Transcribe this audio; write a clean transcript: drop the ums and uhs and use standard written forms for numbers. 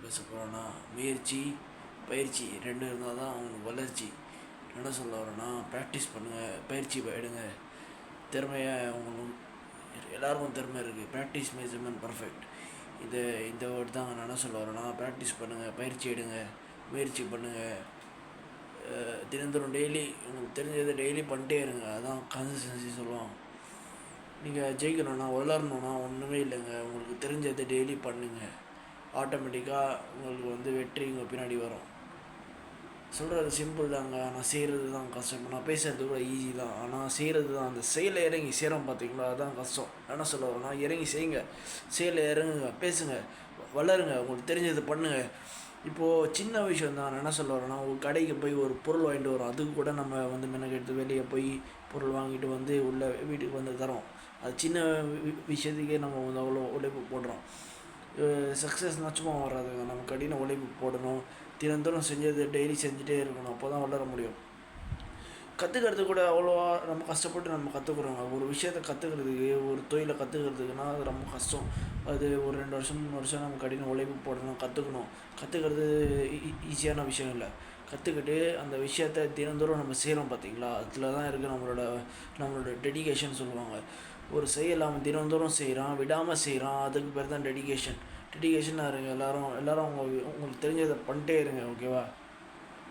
பேச போகிறோன்னா பயிற்சி 2 இருந்தால் தான் அவங்களுக்கு வளர்ச்சி. என்ன சொல்ல வரேன்னா, ப்ராக்டிஸ் பண்ணுங்கள், பயிற்சி எடுங்க. திறமையாக அவங்களும் எல்லாருக்கும் திறமை இருக்குது. Practice measurement perfect. இந்த வேர்டு தான் நான் என்ன சொல்ல வரேன்னா, ப்ராக்டிஸ் பண்ணுங்கள், பயிற்சி எடுங்க, முயற்சி பண்ணுங்கள். தினந்தோறும் டெய்லி உங்களுக்கு தெரிஞ்சதை டெய்லி பண்ணிட்டே இருங்க. அதுதான் கன்சிஸ்டன்சி சொல்லுவாங்க. நீங்கள் ஜெயிக்கணும்னா வளரணுன்னா ஒன்றுமே இல்லைங்க. உங்களுக்கு தெரிஞ்சதை டெய்லி பண்ணுங்கள். ஆட்டோமேட்டிக்காக உங்களுக்கு வெற்றி உங்கள் பின்னாடி வரும். சொல்கிறது சிம்பிள் தாங்க, ஆனால் செய்கிறது தான் கஷ்டம். நான் பேசுகிறது கூட ஈஸி தான், ஆனால் செய்கிறது தான். அந்த செயலை இறங்கி செய்கிறோம் பார்த்தீங்களா, அதுதான் கஷ்டம். என்ன சொல்ல வரேன்னா, இறங்கி செய்யுங்க, செயலை இறங்குங்க, பேசுங்க, வளருங்க, உங்களுக்கு தெரிஞ்சதை பண்ணுங்கள். இப்போது சின்ன விஷயம் தான். நான் என்ன சொல்ல வரேன்னா, ஒரு கடைக்கு போய் ஒரு பொருள் வாங்கிட்டு வரோம். அதுக்கு கூட நம்ம மெனக்கெடுத்து வெளியே போய் பொருள் வாங்கிட்டு உள்ள வீட்டுக்கு தரோம். அது சின்ன விஷயத்துக்கே நம்ம அவ்வளோ உழைப்பு போடுறோம். சக்ஸஸ்னால் சும்மா வராதுங்க. நம்ம கடின உழைப்பு போடணும். தினந்தோறும் செஞ்சது டெய்லி செஞ்சுட்டே இருக்கணும். அப்போ தான் வளர முடியும். கற்றுக்கிறது கூட அவ்வளோவா நம்ம கஷ்டப்பட்டு நம்ம கற்றுக்குறோங்க. ஒரு விஷயத்தை கற்றுக்கிறதுக்கு, ஒரு தொழிலை கற்றுக்கிறதுக்குன்னா அது ரொம்ப கஷ்டம். அது ஒரு 2 வருஷம் 3 வருஷம் நம்ம கடின உழைப்பு போடணும், கற்றுக்கணும். கற்றுக்கிறது ஈஸியான விஷயம் இல்லை. கற்றுக்கிட்டு அந்த விஷயத்தை தினந்தோறும் நம்ம செய்கிறோம் பார்த்தீங்களா, அதில் தான் இருக்குது நம்மளோட டெடிகேஷன் சொல்லுவாங்க. ஒரு செயல் அவன் தினந்தோறும் செய்கிறான், விடாமல் செய்கிறான், அதுக்கு பேர் தான் டெடிகேஷனாக இருங்க. எல்லோரும் உங்களுக்கு தெரிஞ்சதை பண்ணிட்டே இருங்க. ஓகேவா?